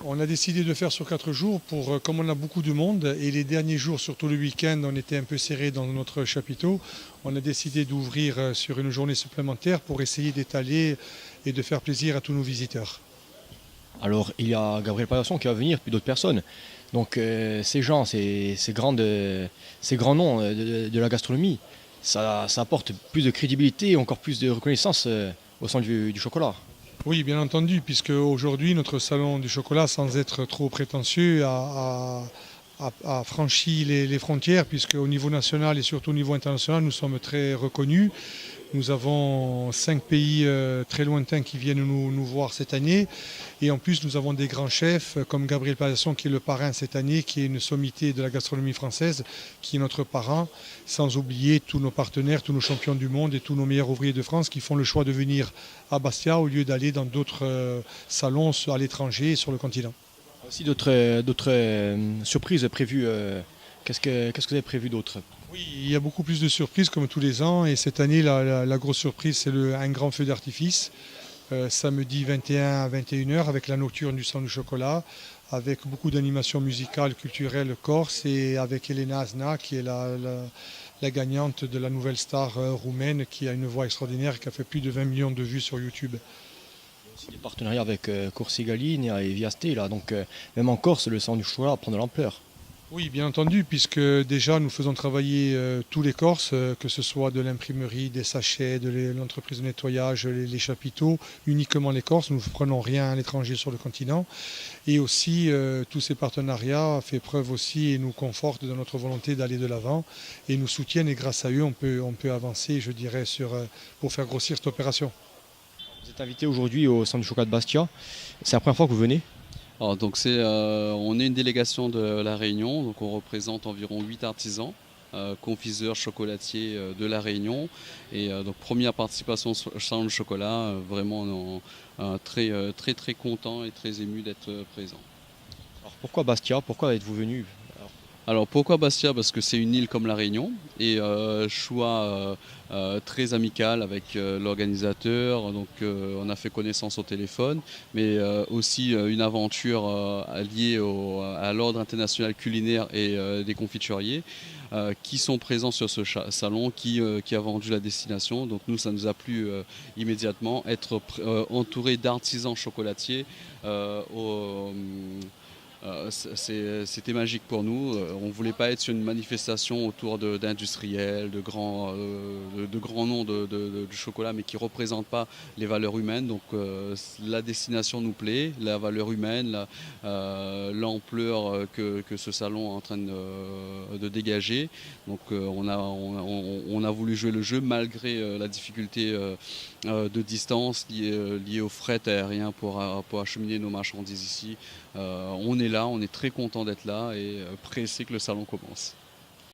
On a décidé de faire sur 4 jours comme on a beaucoup de monde et les derniers jours, surtout le week-end, on était un peu serré dans notre chapiteau. On a décidé d'ouvrir sur une journée supplémentaire pour essayer d'étaler et de faire plaisir à tous nos visiteurs. Alors, il y a Gabriel Paillasson qui va venir, puis d'autres personnes. Donc, ces gens, ces grands noms de la gastronomie, ça apporte plus de crédibilité et encore plus de reconnaissance au sein du chocolat. Oui, bien entendu, puisque aujourd'hui, notre salon du chocolat, sans être trop prétentieux, a franchi les frontières, puisque au niveau national et surtout au niveau international, nous sommes très reconnus. Nous avons 5 pays très lointains qui viennent nous voir cette année. Et en plus, nous avons des grands chefs comme Gabriel Paillasson qui est le parrain cette année, qui est une sommité de la gastronomie française, qui est notre parrain, sans oublier tous nos partenaires, tous nos champions du monde et tous nos meilleurs ouvriers de France qui font le choix de venir à Bastia au lieu d'aller dans d'autres salons à l'étranger et sur le continent. Aussi d'autres surprises prévues. Qu'est-ce que vous avez prévu d'autre? Oui, il y a beaucoup plus de surprises comme tous les ans et cette année la grosse surprise c'est un grand feu d'artifice samedi 21 à 21 heures avec la nocturne du sang du chocolat, avec beaucoup d'animations musicales, culturelles corse et avec Elena Azna qui est la gagnante de la nouvelle star roumaine qui a une voix extraordinaire et qui a fait plus de 20 millions de vues sur YouTube. Il y a aussi des partenariats avec Corsigaline et Viaste, là. Donc, même en Corse, le sang du chocolat prend de l'ampleur. Oui, bien entendu, puisque déjà nous faisons travailler tous les Corses, que ce soit de l'imprimerie, des sachets, de l'entreprise de nettoyage, les chapiteaux, uniquement les Corses. Nous ne prenons rien à l'étranger sur le continent. Et aussi, tous ces partenariats fait preuve aussi et nous confortent dans notre volonté d'aller de l'avant et nous soutiennent. Et grâce à eux, on peut avancer, je dirais, pour faire grossir cette opération. Vous êtes invité aujourd'hui au centre du chocolat de Bastia. C'est la première fois que vous venez? Alors, donc on est une délégation de La Réunion, donc on représente environ 8 artisans, confiseurs, chocolatiers de La Réunion. Et donc première participation au salon du chocolat, vraiment très très content et très ému d'être présent. Alors pourquoi Bastia? Pourquoi êtes-vous venu? Alors pourquoi Bastia? Parce que c'est une île comme La Réunion et choix très amical avec l'organisateur. Donc on a fait connaissance au téléphone, mais aussi une aventure liée à l'Ordre international culinaire et des confituriers qui sont présents sur ce salon, qui a vendu la destination. Donc nous, ça nous a plu immédiatement, être entouré d'artisans chocolatiers. C'était magique pour nous. On ne voulait pas être sur une manifestation autour d'industriels, de grands noms du chocolat, mais qui ne représentent pas les valeurs humaines. Donc la destination nous plaît, la valeur humaine, l'ampleur que ce salon est en train de dégager. Donc on a voulu jouer le jeu malgré la difficulté de distance liée au fret aérien pour acheminer nos marchandises ici. On est là, on est très content d'être là et pressé que le salon commence.